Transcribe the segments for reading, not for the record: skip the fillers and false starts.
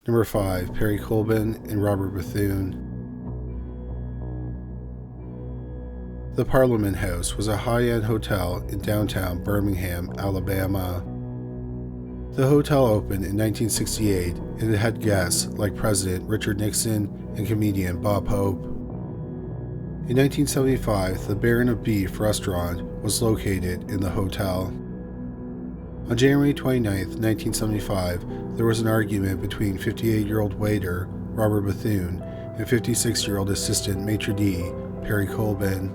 Number 5. Perry Corbin and Robert Bethune. The Appleman House was a high-end hotel in downtown Birmingham, Alabama. The hotel opened in 1968 and it had guests like President Richard Nixon and comedian Bob Hope. In 1975, the Baron of Beef restaurant was located in the hotel. On January 29, 1975, there was an argument between 58-year-old waiter Robert Bethune and 56-year-old assistant maitre d' Perry Corbin.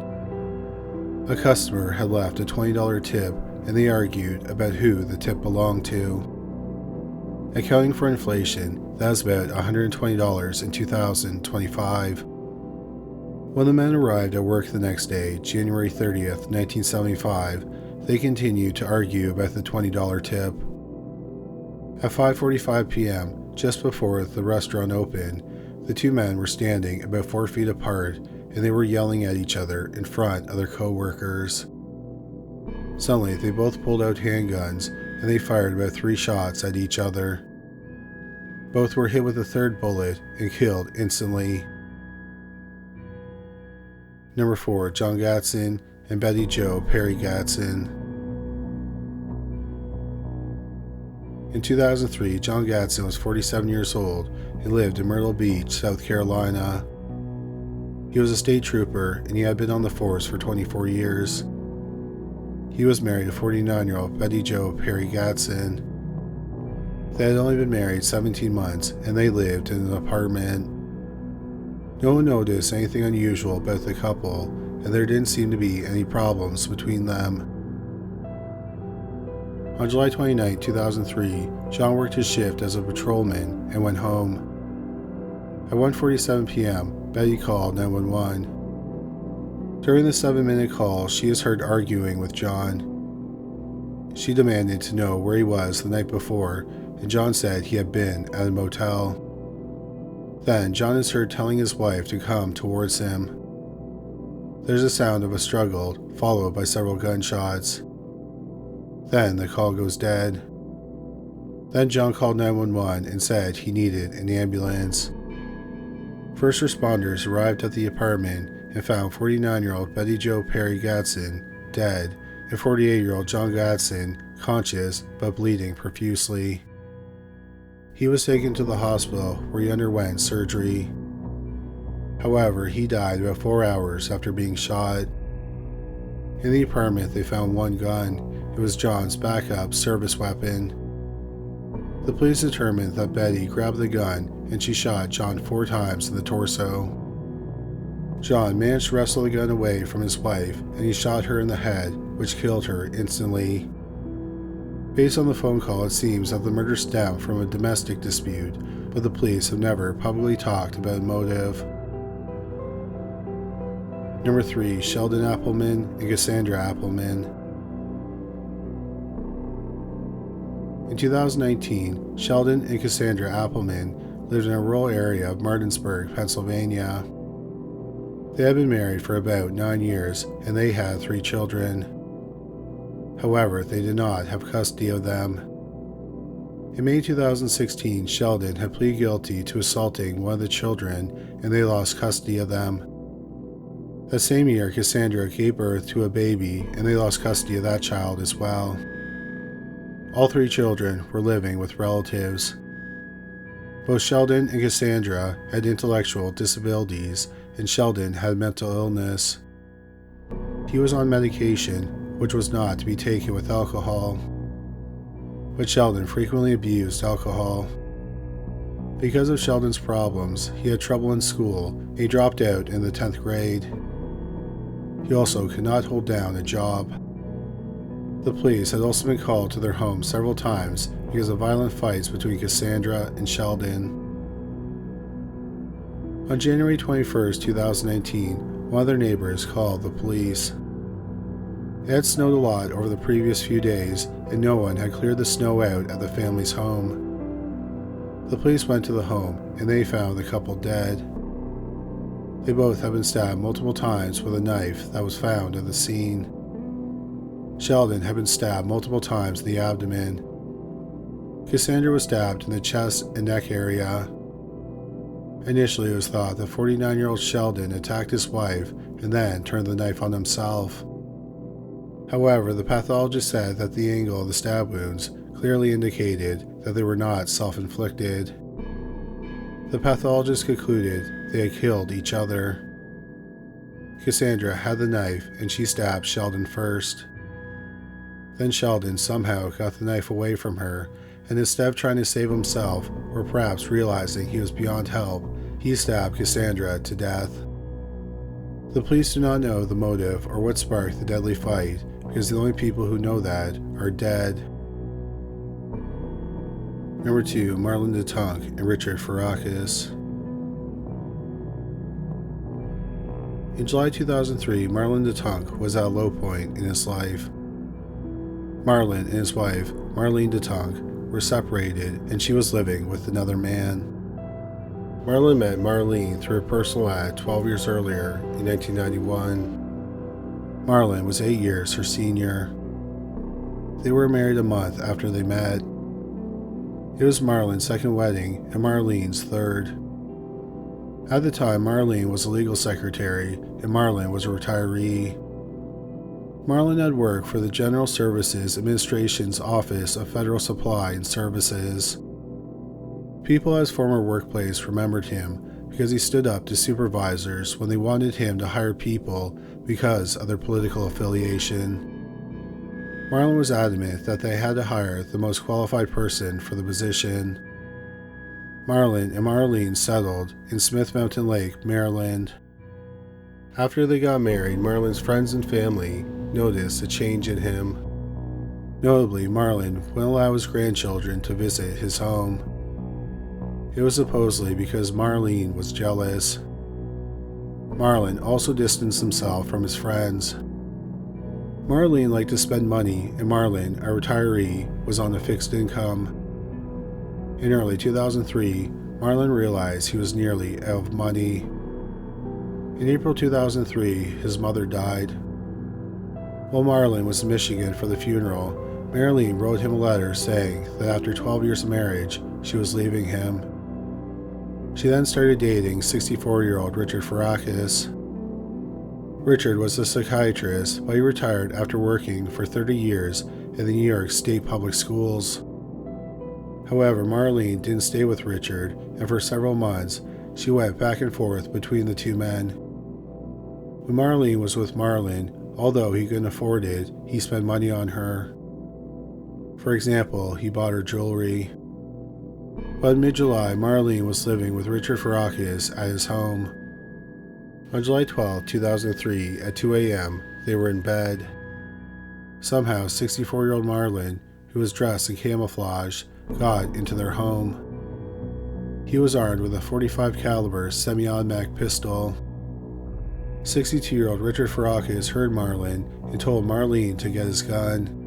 A customer had left a $20 tip and they argued about who the tip belonged to. Accounting for inflation, that was about $120 in 2025. When the men arrived at work the next day, January 30th, 1975, they continued to argue about the $20 tip. At 5:45 p.m., just before the restaurant opened, the two men were standing about 4 feet apart and they were yelling at each other in front of their co-workers. Suddenly, they both pulled out handguns and they fired about 3 shots at each other. Both were hit with a third bullet and killed instantly. Number 4. John Gadson and Betty Jo Perry Gadson. In 2003, John Gadson was 47 years old and lived in Myrtle Beach, South Carolina. He was a state trooper and he had been on the force for 24 years. He was married to 49-year-old Betty Jo Perry Gadson. They had only been married 17 months and they lived in an apartment. No one noticed anything unusual about the couple and there didn't seem to be any problems between them. On July 29, 2003, John worked his shift as a patrolman and went home. At 1:47 p.m., Betty called 911. During the 7-minute call, she is heard arguing with John. She demanded to know where he was the night before, and John said he had been at a motel. Then John is heard telling his wife to come towards him. There's a sound of a struggle, followed by several gunshots. Then the call goes dead. Then John called 911 and said he needed an ambulance. First responders arrived at the apartment and found 49-year-old Betty Jo Perry Gadson dead and 48-year-old John Gadson conscious but bleeding profusely. He was taken to the hospital where he underwent surgery. However, he died about 4 hours after being shot. In the apartment, they found one gun. It was John's backup service weapon. The police determined that Betty grabbed the gun and she shot John 4 times in the torso. John managed to wrestle the gun away from his wife and he shot her in the head, which killed her instantly. Based on the phone call, it seems that the murder stemmed from a domestic dispute, but the police have never publicly talked about motive. Number 3. Sheldon Appleman and Cassandra Appleman. In 2019, Sheldon and Cassandra Appleman lived in a rural area of Martinsburg, Pennsylvania. They had been married for about 9 years and they had 3 children. However, they did not have custody of them. In May 2016, Sheldon had pleaded guilty to assaulting one of the children and they lost custody of them. That same year, Cassandra gave birth to a baby and they lost custody of that child as well. All 3 children were living with relatives. Both Sheldon and Cassandra had intellectual disabilities and Sheldon had mental illness. He was on medication, which was not to be taken with alcohol. But Sheldon frequently abused alcohol. Because of Sheldon's problems, he had trouble in school and he dropped out in the 10th grade. He also could not hold down a job. The police had also been called to their home several times because of violent fights between Cassandra and Sheldon. On January 21, 2019, one of their neighbors called the police. It had snowed a lot over the previous few days and no one had cleared the snow out at the family's home. The police went to the home and they found the couple dead. They both had been stabbed multiple times with a knife that was found at the scene. Sheldon had been stabbed multiple times in the abdomen. Cassandra was stabbed in the chest and neck area. Initially, it was thought that 49-year-old Sheldon attacked his wife and then turned the knife on himself. However, the pathologist said that the angle of the stab wounds clearly indicated that they were not self-inflicted. The pathologist concluded they had killed each other. Cassandra had the knife and she stabbed Sheldon first. Then Sheldon somehow got the knife away from her, and instead of trying to save himself, or perhaps realizing he was beyond help, he stabbed Cassandra to death. The police do not know the motive or what sparked the deadly fight, because the only people who know that are dead. Number 2. Marlon DeTuncq and Richard Farkas. In July 2003, Marlon DeTuncq was at a low point in his life. Marlon and his wife, Marlene DeTuncq, were separated and she was living with another man. Marlon met Marlene through a personal ad 12 years earlier in 1991. Marlon was 8 years her senior. They were married a month after they met. It was Marlon's second wedding and Marlene's third. At the time, Marlene was a legal secretary and Marlon was a retiree. Marlon had worked for the General Services Administration's Office of Federal Supply and Services. People at his former workplace remembered him because he stood up to supervisors when they wanted him to hire people because of their political affiliation. Marlon was adamant that they had to hire the most qualified person for the position. Marlon and Marlene settled in Smith Mountain Lake, Maryland. After they got married, Marlon's friends and family noticed a change in him. Notably, Marlon wouldn't allow his grandchildren to visit his home. It was supposedly because Marlene was jealous. Marlon also distanced himself from his friends. Marlene liked to spend money, and Marlon, a retiree, was on a fixed income. In early 2003, Marlon realized he was nearly out of money. In April 2003, his mother died. While Marlon was in Michigan for the funeral, Marlene wrote him a letter saying that after 12 years of marriage, she was leaving him. She then started dating 64-year-old Richard Farkas. Richard was a psychiatrist, but he retired after working for 30 years in the New York State Public Schools. However, Marlene didn't stay with Richard, and for several months, she went back and forth between the two men. When Marlene was with Marlon, although he couldn't afford it, he spent money on her. For example, he bought her jewelry. But in mid-July, Marlene was living with Richard Farkas at his home. On July 12, 2003, at 2 a.m., they were in bed. Somehow, 64-year-old Marlon, who was dressed in camouflage, got into their home. He was armed with a .45 caliber semi-automatic pistol. 62-year-old Richard Farkas heard Marlon and told Marlene to get his gun.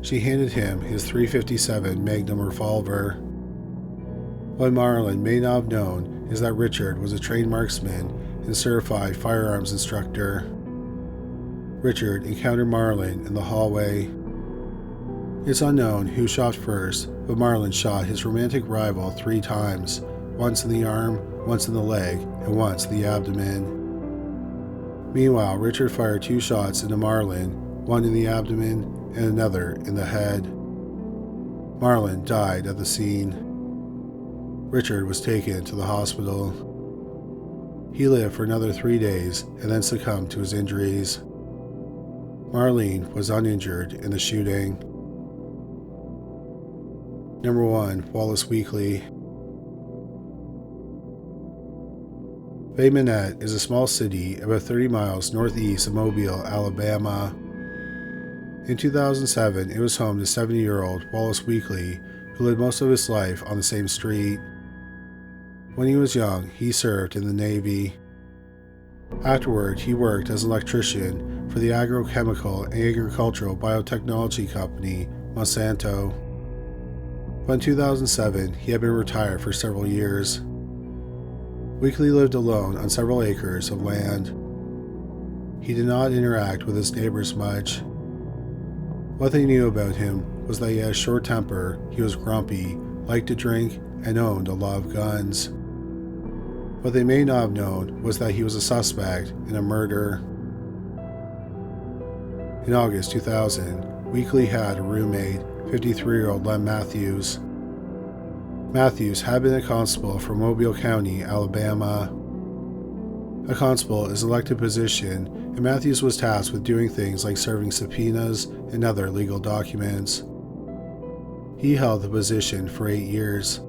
She handed him his .357 Magnum revolver. What Marlon may not have known is that Richard was a trained marksman and certified firearms instructor. Richard encountered Marlon in the hallway. It's unknown who shot first, but Marlon shot his romantic rival 3 times, once in the arm, once in the leg, and once in the abdomen. Meanwhile, Richard fired 2 shots into Marlon, one in the abdomen and another in the head. Marlon died at the scene. Richard was taken to the hospital. He lived for another 3 days and then succumbed to his injuries. Marlene was uninjured in the shooting. Number 1. Wallace Weekley. Bay Minette is a small city about 30 miles northeast of Mobile, Alabama. In 2007, it was home to 70-year-old Wallace Weekley, who lived most of his life on the same street. When he was young, he served in the Navy. Afterward, he worked as an electrician for the agrochemical and agricultural biotechnology company, Monsanto. But in 2007, he had been retired for several years. Weekley lived alone on several acres of land. He did not interact with his neighbors much. What they knew about him was that he had a short temper, he was grumpy, liked to drink, and owned a lot of guns. What they may not have known was that he was a suspect in a murder. In August 2000, Weekley had a roommate, 53-year-old Lem Matthews. Matthews had been a constable for Mobile County, Alabama. A constable is an elected position, and Matthews was tasked with doing things like serving subpoenas and other legal documents. He held the position for 8 years,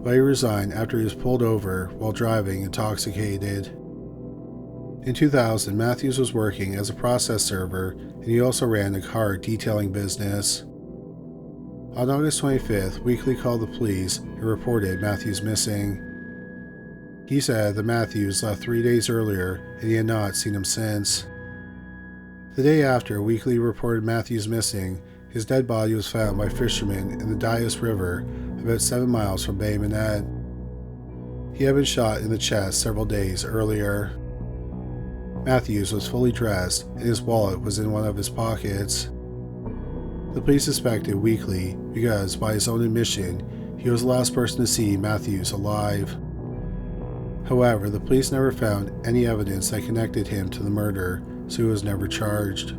but he resigned after he was pulled over while driving intoxicated. In 2000, Matthews was working as a process server, and he also ran a car detailing business. On August 25th, Weekley called the police and reported Matthews missing. He said that Matthews left 3 days earlier and he had not seen him since. The day after Weekley reported Matthews missing, his dead body was found by fishermen in the Dias River about 7 miles from Bay Minette. He had been shot in the chest several days earlier. Matthews was fully dressed and his wallet was in one of his pockets. The police suspected Weekley because, by his own admission, he was the last person to see Matthews alive. However, the police never found any evidence that connected him to the murder, so he was never charged.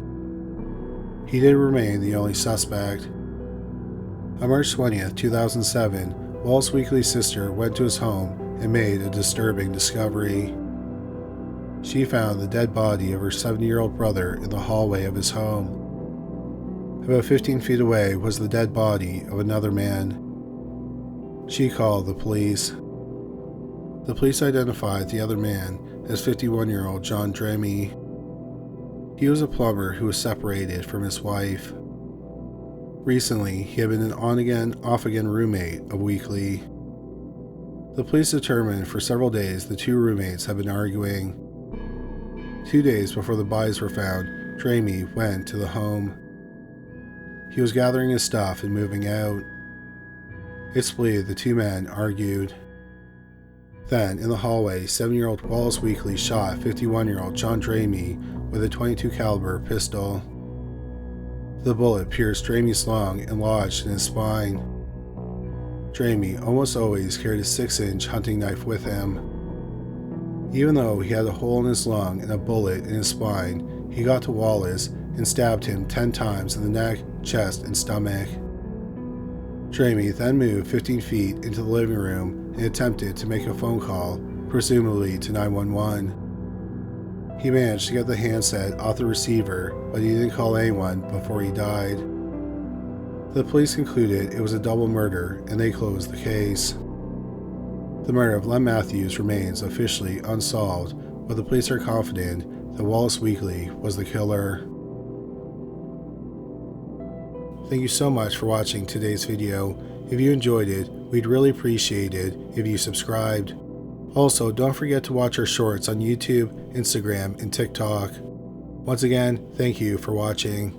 He did remain the only suspect. On March 20th, 2007, Wallace Weekley's sister went to his home and made a disturbing discovery. She found the dead body of her 70-year-old brother in the hallway of his home. About 15 feet away was the dead body of another man. She called the police. The police identified the other man as 51-year-old John Draime. He was a plumber who was separated from his wife. Recently, he had been an on-again, off-again roommate of Weekley. The police determined for several days the two roommates had been arguing. 2 days before the bodies were found, Draime went to the home. He was gathering his stuff and moving out. It's believed the two men argued. Then, in the hallway, 7-year-old Wallace Weekley shot 51-year-old John Draime with a .22 caliber pistol. The bullet pierced Draime's lung and lodged in his spine. Draime almost always carried a 6-inch hunting knife with him. Even though he had a hole in his lung and a bullet in his spine, he got to Wallace and stabbed him 10 times in the neck, chest, and stomach. Draime then moved 15 feet into the living room and attempted to make a phone call, presumably to 911. He managed to get the handset off the receiver, but he didn't call anyone before he died. The police concluded it was a double murder and they closed the case. The murder of Lem Matthews remains officially unsolved, but the police are confident that Wallace Weekley was the killer. Thank you so much for watching today's video. If you enjoyed it, we'd really appreciate it if you subscribed. Also, don't forget to watch our shorts on YouTube, Instagram, and TikTok. Once again, thank you for watching.